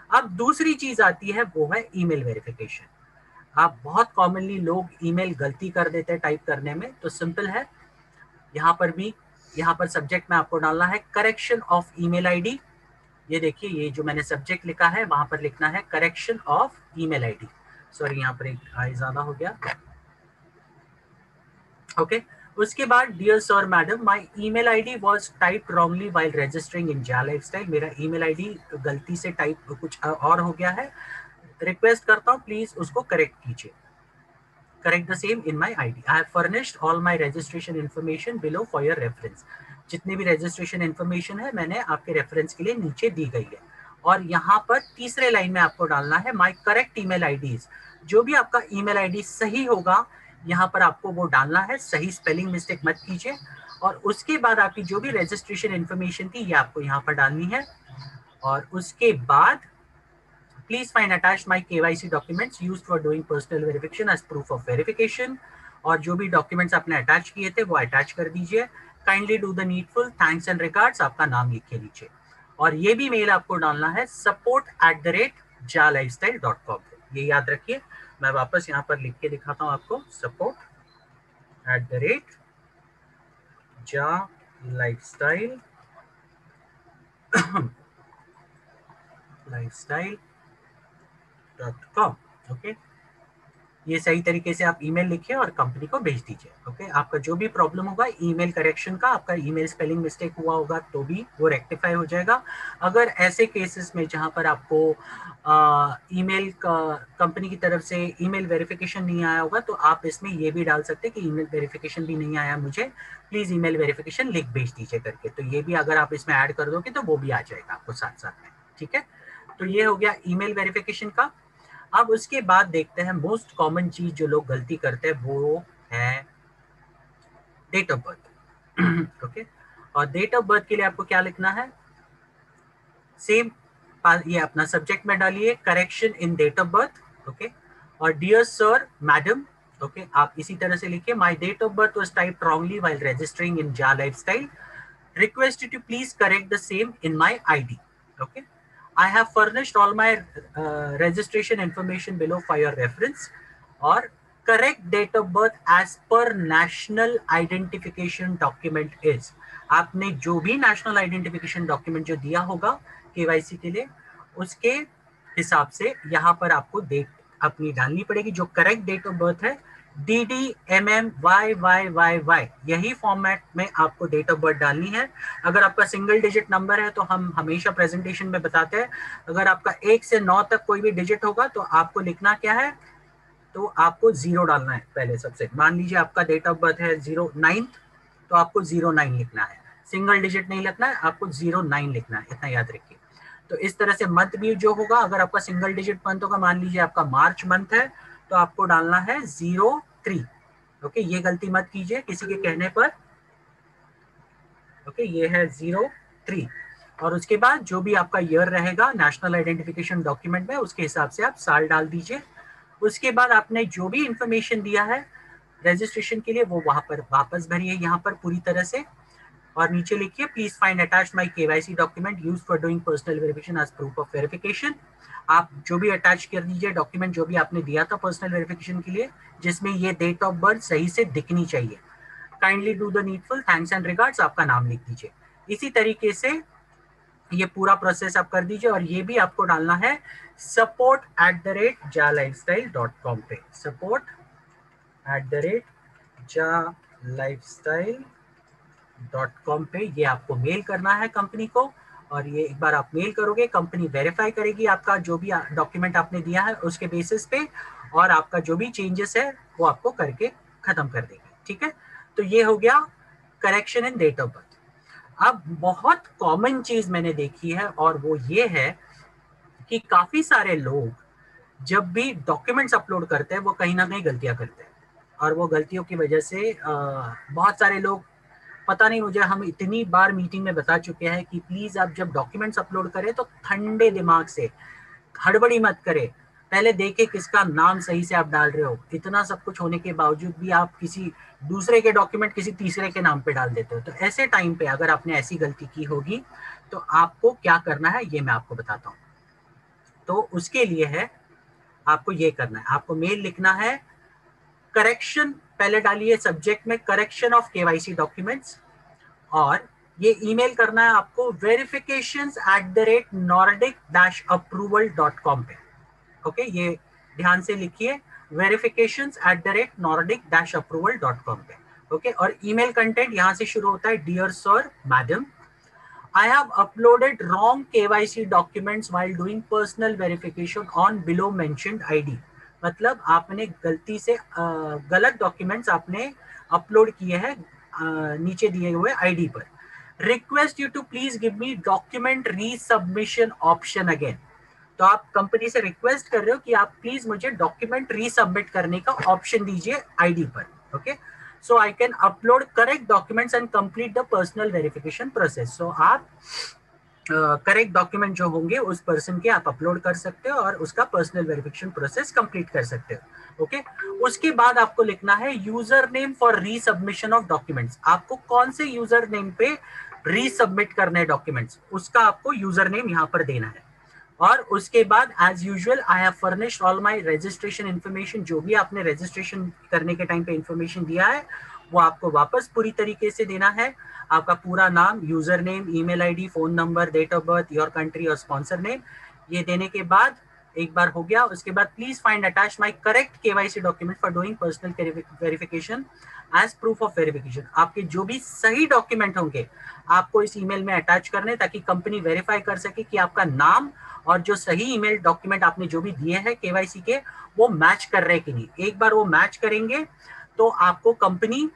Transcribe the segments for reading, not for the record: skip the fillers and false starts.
अब दूसरी चीज आती है, वो है ईमेल वेरिफिकेशन। आप बहुत कॉमनली लोग ईमेल गलती कर देते हैं टाइप करने में, तो सिंपल है, यहाँ पर भी, यहाँ पर सब्जेक्ट में आपको डालना है करेक्शन ऑफ ईमेल आईडी। ये देखिए, ये जो मैंने सब्जेक्ट लिखा है वहां पर लिखना है correction of email ID. Sorry, यहाँ पर एक आई ज्यादा हो गया। ओके उसके बाद, dear sir madam, my email ID was typed wrongly while registering in Jaa Lifestyle. मेरा ईमेल आईडी गलती से टाइप कुछ और हो गया है, रिक्वेस्ट करता हूँ प्लीज उसको करेक्ट कीजिए। Correct the same in my ID. I have furnished all my registration information below for your reference. जितने भी रजिस्ट्रेशन इन्फॉर्मेशन है मैंने आपके रेफरेंस के लिए नीचे दी गई है। और यहाँ पर तीसरे लाइन में आपको डालना है माय करेक्ट ईमेल आईडीज। जो भी आपका ईमेल आईडी सही होगा यहाँ पर आपको वो डालना है, सही स्पेलिंग मिस्टेक मत कीजिए। और उसके बाद आपकी जो भी रजिस्ट्रेशन इन्फॉर्मेशन थी ये आपको यहाँ पर डालनी है। और उसके बाद, please find attached my KYC documents used for doing personal verification as proof of verification. और जो भी डॉक्यूमेंट्स आपने अटैच किए थे वो अटैच कर दीजिए। Kindly do the needful, thanks and regards, आपका नाम लिख के नीचे। और ये भी मेल आपको डालना है support@jalifestyle.com। ये याद रखिए। मैं वापस यहाँ पर लिख के दिखाता हूँ आपको, support@jalifestyle.com। ओके, ये सही तरीके से आप ईमेल लिखिए और कंपनी को भेज दीजिए। ओके, आपका जो भी प्रॉब्लम होगा ईमेल करेक्शन का, आपका ईमेल स्पेलिंग मिस्टेक हुआ होगा तो भी वो रेक्टिफाई हो जाएगा। अगर ऐसे केसेस में जहां पर आपको ईमेल का कंपनी की तरफ से ईमेल वेरिफिकेशन नहीं आया होगा, तो आप इसमें ये भी डाल सकते हैं कि ईमेल वेरिफिकेशन भी नहीं आया मुझे, प्लीज ईमेल वेरिफिकेशन लिख भेज दीजिए करके। तो ये भी अगर आप इसमें ऐड कर दोगे तो वो भी आ जाएगा आपको साथ साथ में। ठीक है, तो ये हो गया ईमेल वेरिफिकेशन का। अब उसके बाद देखते हैं मोस्ट कॉमन चीज जो लोग गलती करते हैं, वो है डेट ऑफ बर्थ। ओके, और डेट ऑफ बर्थ के लिए आपको क्या लिखना है, सेम ये अपना सब्जेक्ट में डालिए correction in date of birth. Okay, और डियर सर मैडम, ओके, आप इसी तरह से लिखिए my date of birth was typed wrongly while registering in Jaa Lifestyle, request you to please correct the same in my ID. Okay, I have furnished all my registration information below for your reference, or correct date of birth as per national identification document is। आपने जो भी national identification document जो दिया होगा KYC के लिए, उसके हिसाब से यहाँ पर आपको डेट अपनी डालनी पड़ेगी। जो करेक्ट डेट ऑफ बर्थ है DDMMYYYY, यही फॉर्मेट में आपको डेट ऑफ बर्थ डालनी है। अगर आपका सिंगल डिजिट नंबर है तो हम हमेशा प्रेजेंटेशन में बताते हैं, अगर आपका 1 से 9 तक कोई भी डिजिट होगा तो आपको लिखना क्या है, तो आपको 0 डालना है पहले सबसे। मान लीजिए आपका डेट ऑफ बर्थ है 09, तो आपको 09 लिखना है, सिंगल डिजिट नहीं लिखना है, आपको 09 लिखना है, इतना याद रखिए। तो इस तरह से मंथ भी जो होगा, अगर आपका सिंगल डिजिट मंथ होगा, मान लीजिए आपका मार्च मंथ है, तो आपको डालना है 03। ओके, ये गलती मत कीजिए किसी के कहने पर। ओके, ये है 03। और उसके बाद जो भी आपका ईयर रहेगा नेशनल आइडेंटिफिकेशन डॉक्यूमेंट में, उसके हिसाब से आप साल डाल दीजिए। उसके बाद आपने जो भी इंफॉर्मेशन दिया है रजिस्ट्रेशन के लिए वो वहां पर वापस भरिए यहाँ पर पूरी तरह से। और नीचे लिखिए please find attached my KYC document used for doing personal verification as proof of verification. आप जो भी अटैच कर दीजिए डॉक्यूमेंट जो भी आपने दिया था पर्सनल वेरिफिकेशन के लिए, जिसमें ये डेट ऑफ बर्थ सही से दिखनी चाहिए। Kindly do the needful, thanks and regards, आपका नाम लिख दीजिए। इसी तरीके से ये पूरा प्रोसेस आप कर दीजिए। और ये भी आपको डालना है support@jalifestyle.com पे, support@jalifestyle.com पे ये आपको मेल करना है कंपनी को। और ये एक बार आप मेल करोगे, कंपनी वेरीफाई करेगी आपका जो भी डॉक्यूमेंट आपने दिया है उसके बेसिस पे, और आपका जो भी चेंजेस है वो आपको करके खत्म कर देगी। ठीक है, तो ये हो गया correction in date of birth. अब बहुत कॉमन चीज मैंने देखी है और वो ये है कि काफी सारे लोग जब भी डॉक्यूमेंट्स अपलोड करते हैं वो कहीं ना कहीं गलतियां करते हैं। और वो गलतियों की वजह से बहुत सारे लोग, पता नहीं मुझे, हम इतनी बार मीटिंग में बता चुके हैं कि प्लीज आप जब डॉक्यूमेंट्स अपलोड करें तो ठंडे दिमाग से, हड़बड़ी मत करें, पहले देखे किसका नाम सही से आप डाल रहे हो। इतना सब कुछ होने के बावजूद भी आप किसी दूसरे के डॉक्यूमेंट किसी तीसरे के नाम पे डाल देते हो। तो ऐसे टाइम पे अगर आपने ऐसी गलती की होगी तो आपको क्या करना है ये मैं आपको बताता हूँ। तो उसके लिए है आपको ये करना है, आपको मेल लिखना है करेक्शन, पहले डालिए सब्जेक्ट में करेक्शन ऑफ केवाईसी डॉक्यूमेंट्स, और ये ईमेल करना है आपको verifications@nordic-approval.com पे। ओके, ये ध्यान से लिखिए, verifications@nordic-approval.com पे। ओके, और ईमेल कंटेंट यहां से शुरू होता है, dear sir madam, I have uploaded wrong KYC documents while doing personal verification on below mentioned ID। मतलब आपने गलती से गलत डॉक्यूमेंट्स आपने अपलोड किए हैं नीचे दिए हुए आईडी पर। Request you to please give me document resubmission option again. तो आप कंपनी से रिक्वेस्ट कर रहे हो कि आप प्लीज मुझे डॉक्यूमेंट रीसबमिट करने का ऑप्शन दीजिए आईडी पर। Okay, so I can upload correct documents and complete the personal verification process. So आप करेक्ट डॉक्यूमेंट जो होंगे उस पर्सन के आप अपलोड कर सकते हो और उसका पर्सनल वेरिफिकेशन प्रोसेस कंप्लीट कर सकते हो। ओके, उसके बाद आपको लिखना है user name for resubmission of documents. आपको कौन से यूजर नेम पे रीसबमिट करने हैं डॉक्यूमेंट्स, उसका आपको यूजर नेम यहाँ पर देना है। और उसके बाद as usual I have furnished all my registration information. जो भी आपने रजिस्ट्रेशन करने के टाइम पे इन्फॉर्मेशन दिया है वो आपको वापस पूरी तरीके से देना है। आपका पूरा नाम, user name, email ID, phone number, date of birth, your country और स्पॉन्सर नेम। ये देने के बाद एक बार हो गया, उसके बाद please find attach my correct KYC document for doing personal verification as proof of verification. आपके जो भी सही डॉक्यूमेंट होंगे आपको इस ईमेल में अटैच करने, ताकि कंपनी वेरीफाई कर सके कि आपका नाम और जो सही ईमेल डॉक्यूमेंट आपने जो भी दिए हैं केवाईसी के वो मैच कर रहे कि नहीं। एक बार वो मैच करेंगे तो आपको कंपनी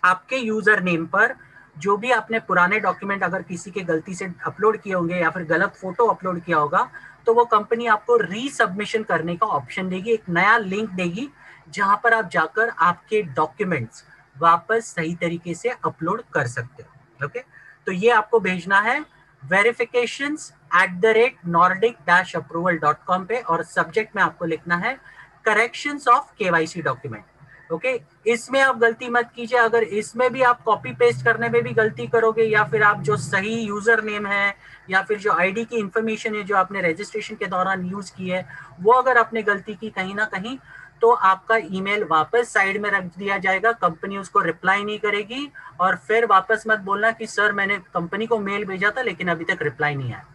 आपके यूजर नेम पर जो भी आपने पुराने डॉक्यूमेंट अगर किसी के गलती से अपलोड किए होंगे या फिर गलत फोटो अपलोड किया होगा तो वो कंपनी आपको रीसबमिशन करने का ऑप्शन देगी, एक नया लिंक देगी जहां पर आप जाकर आपके डॉक्यूमेंट्स वापस सही तरीके से अपलोड कर सकते हो। ओके, तो ये आपको भेजना है verifications@nordic-approval.com पे, और सब्जेक्ट में आपको लिखना है corrections of KYC document. Okay, इसमें आप गलती मत कीजिए। अगर इसमें भी आप कॉपी पेस्ट करने में भी गलती करोगे या फिर आप जो सही यूजर नेम है या फिर जो आईडी की इंफॉर्मेशन है जो आपने रजिस्ट्रेशन के दौरान यूज की है वो अगर आपने गलती की कहीं ना कहीं, तो आपका ईमेल वापस साइड में रख दिया जाएगा, कंपनी उसको रिप्लाई नहीं करेगी। और फिर वापस मत बोलना कि सर मैंने कंपनी को मेल भेजा था लेकिन अभी तक रिप्लाई नहीं आया।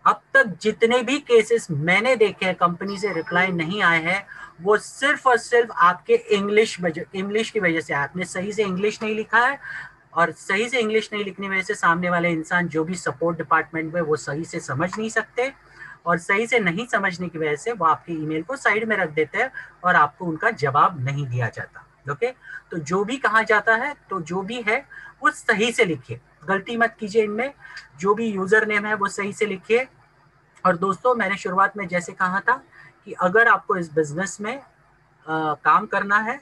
अब तक जितने भी केसेस मैंने देखे हैं कंपनी से रिप्लाई नहीं आए हैं वो सिर्फ और सिर्फ आपके इंग्लिश की वजह से। आपने सही से इंग्लिश नहीं लिखा है, और सही से इंग्लिश नहीं लिखने की वजह से सामने वाले इंसान जो भी सपोर्ट डिपार्टमेंट में वो सही से समझ नहीं सकते, और सही से नहीं समझने की वजह से वो आपके ईमेल को साइड में रख देते हैं और आपको उनका जवाब नहीं दिया जाता। ओके, तो जो भी कहा जाता है तो जो भी है वो सही से लिखिए, गलती मत कीजिए इनमें। जो भी यूजर नेम है वो सही से लिखिए। और दोस्तों मैंने शुरुआत में जैसे कहा था कि अगर आपको इस बिजनेस में काम करना है,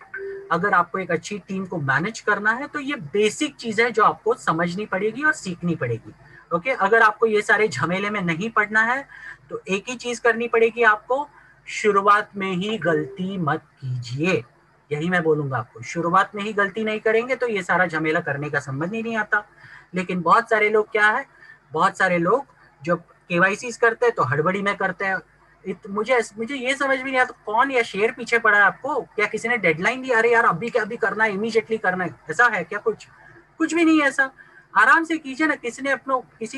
अगर आपको एक अच्छी टीम को मैनेज करना है तो ये बेसिक चीज है जो आपको समझनी पड़ेगी और सीखनी पड़ेगी। ओके, अगर आपको ये सारे झमेले में नहीं पड़ना है तो एक ही चीज करनी पड़ेगी आपको, शुरुआत में ही गलती मत कीजिए। यही मैं बोलूंगा आपको, शुरुआत में ही गलती नहीं करेंगे तो ये सारा झमेला करने का संबंध ही नहीं आता। लेकिन बहुत सारे लोग क्या है, बहुत सारे लोग जो केवाईसी करते हैं तो हड़बड़ी में करते हैं। मुझे ये समझ में नहीं आता कौन या शेर पीछे पड़ा है आपको, क्या किसी ने डेडलाइन दी, अरे यार अभी क्या अभी करना है, इमीडिएटली करना है, ऐसा है क्या? कुछ भी नहीं है ऐसा। आराम से कीजिए ना, किसी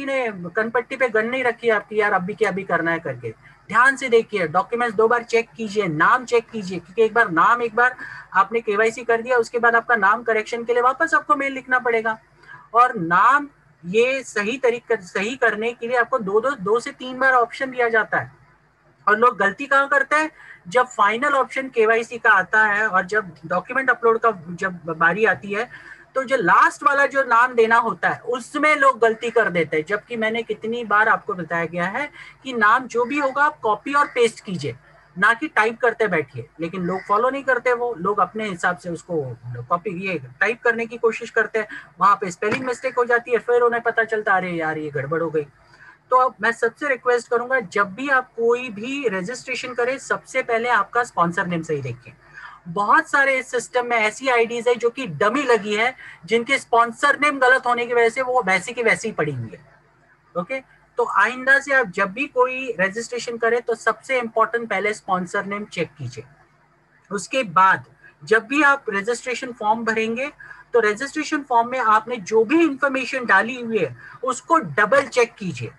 ने कनपट्टी पे गन नहीं रखी है आपकी, यार अभी क्या अभी करना है करके। ध्यान से देखिए, डॉक्यूमेंट्स 2 बार चेक कीजिए, नाम चेक कीजिए, क्योंकि एक बार आपने केवाईसी कर दिया उसके बाद आपका नाम करेक्शन के लिए वापस आपको मेल लिखना पड़ेगा। और नाम ये सही करने के लिए आपको 2 से 3 बार ऑप्शन दिया जाता है। और लोग गलती कहाँ करते हैं, जब फाइनल ऑप्शन केवाईसी का आता है और जब डॉक्यूमेंट अपलोड का जब बारी आती है तो जो लास्ट वाला जो नाम देना होता है उसमें लोग गलती कर देते हैं। जबकि मैंने कितनी बार आपको बताया गया है कि नाम जो भी होगा आप कॉपी और पेस्ट कीजिए, ना कि टाइप करते बैठिए। लेकिन लोग फॉलो नहीं करते, वो लोग अपने हिसाब से उसको कॉपी ये टाइप करने की कोशिश करते हैं, वहां पे स्पेलिंग मिस्टेक हो जाती है, फिर उन्हें पता चलता अरे यार ये गड़बड़ हो गई। तो अब मैं सबसे रिक्वेस्ट करूंगा जब भी आप कोई भी रजिस्ट्रेशन करें सबसे पहले आपका स्पॉन्सर नेम सही देखिए। बहुत सारे इस सिस्टम में ऐसी आईडीज है जो कि डमी लगी है, जिनके स्पॉन्सर नेम गलत होने की वजह से वो वैसी की वैसी ही पड़ी हुई है। ओके, तो आइंदा से आप जब भी कोई रजिस्ट्रेशन करें तो सबसे इंपॉर्टेंट पहले स्पॉन्सर नेम चेक कीजिए। उसके बाद जब भी आप रजिस्ट्रेशन फॉर्म भरेंगे तो रजिस्ट्रेशन फॉर्म में आपने जो भी इंफॉर्मेशन डाली हुई है उसको डबल चेक कीजिए,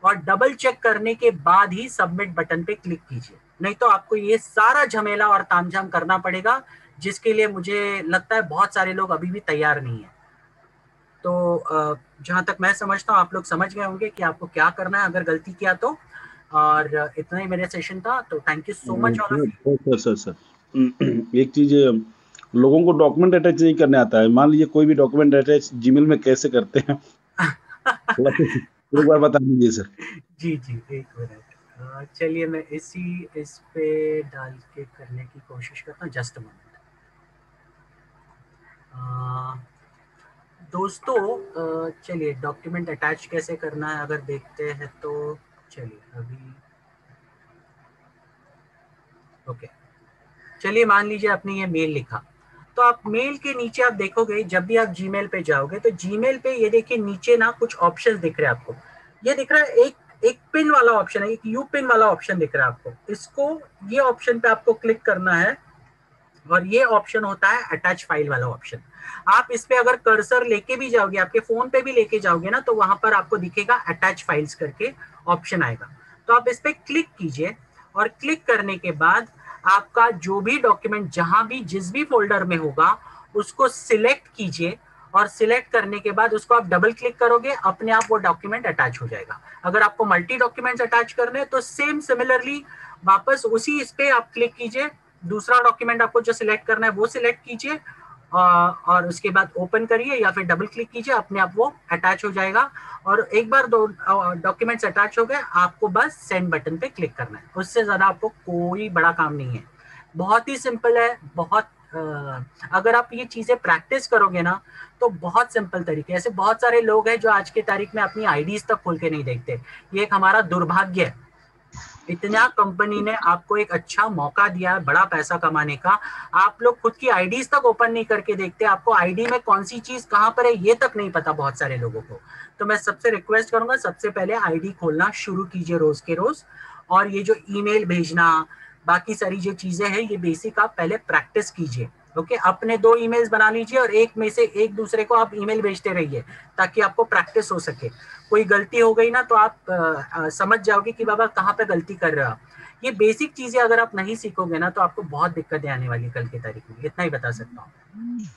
और डबल चेक करने के बाद ही सबमिट बटन पे क्लिक कीजिए। नहीं तो आपको ये सारा झमेला और तामझाम करना पड़ेगा, जिसके लिए मुझे लगता है बहुत सारे लोग अभी भी तैयार नहीं है। तो जहां तक मैं समझता हूँ आप लोग समझ गए होंगे कि आपको क्या करना है अगर गलती किया तो। और इतना ही मेरा सेशन था, तो thank you so much all of sir sir sir एक चीज, लोगों को डॉक्यूमेंट अटैच नहीं करने आता है। मान लीजिए कोई भी डॉक्यूमेंट अटैच जीमेल में कैसे करते हैं? थोड़ा एक बार बता दीजिए सर। जी जी, एक मिनट, चलिए मैं इस पे डाल के करने की कोशिश करता हूँ, जस्ट मिनट। दोस्तों चलिए डॉक्यूमेंट अटैच कैसे करना है अगर देखते हैं तो, चलिए अभी ओके। चलिए मान लीजिए आपने ये मेल लिखा, तो आप मेल के नीचे आप देखोगे जब भी आप जीमेल पे जाओगे तो जीमेल पे ये देखिए नीचे ना कुछ ऑप्शंस दिख रहे हैं आपको। ये दिख रहा है एक एक पिन वाला ऑप्शन है, एक यू पिन वाला ऑप्शन दिख रहा है आपको। इसको, ये ऑप्शन पे आपको क्लिक करना है, और ये ऑप्शन होता है अटैच फाइल वाला ऑप्शन। आप इस पे अगर कर्सर लेके भी जाओगे, आपके फोन पे भी लेके जाओगे ना, तो वहां पर आपको दिखेगा अटैच फाइल्स करके ऑप्शन आएगा। तो आप इस पे क्लिक कीजिए, और क्लिक करने के बाद आपका जो भी डॉक्यूमेंट जहां भी जिस भी फोल्डर में होगा उसको सिलेक्ट कीजिए, और सिलेक्ट करने के बाद उसको आप डबल क्लिक करोगे, अपने आप वो डॉक्यूमेंट अटैच हो जाएगा। अगर आपको मल्टी डॉक्यूमेंट्स अटैच करने हैं तो सेम सिमिलरली वापस उसी इस पे आप क्लिक कीजिए, दूसरा डॉक्यूमेंट आपको जो सिलेक्ट करना है वो सिलेक्ट कीजिए, और उसके बाद ओपन करिए या फिर डबल क्लिक कीजिए, अपने आप वो अटैच हो जाएगा। और एक बार दो डॉक्यूमेंट्स अटैच हो गए, आपको बस सेंड बटन पे क्लिक करना है, उससे ज्यादा आपको कोई बड़ा काम नहीं है। बहुत ही सिंपल है, बहुत अगर आप ये चीजें प्रैक्टिस करोगे ना तो बहुत सिंपल तरीके। ऐसे बहुत सारे लोग हैं जो आज के तारीख में अपनी आईडीज तक खोल के नहीं देखते, ये एक हमारा दुर्भाग्य है। इतना कंपनी ने आपको एक अच्छा मौका दिया है बड़ा पैसा कमाने का, आप लोग खुद की आईडीज तक ओपन नहीं करके देखते, आपको आईडी में कौन सी चीज कहां पर है ये तक नहीं पता बहुत सारे लोगों को। तो मैं सबसे रिक्वेस्ट करूंगा, सबसे पहले आईडी खोलना शुरू कीजिए रोज के रोज, और ये जो ईमेल भेजना, बाकी सारी जो चीजें हैं ये बेसिक आप पहले प्रैक्टिस कीजिए। ओके, अपने 2 ईमेल्स बना लीजिए और एक में से एक दूसरे को आप ईमेल भेजते रहिए, ताकि आपको प्रैक्टिस हो सके। कोई गलती हो गई ना तो आप समझ जाओगे कि बाबा कहाँ पे गलती कर रहे हो आप। ये बेसिक चीजें अगर आप नहीं सीखोगे ना तो आपको बहुत दिक्कतें आने वाली कल की तारीख में, इतना ही बता सकता हूँ।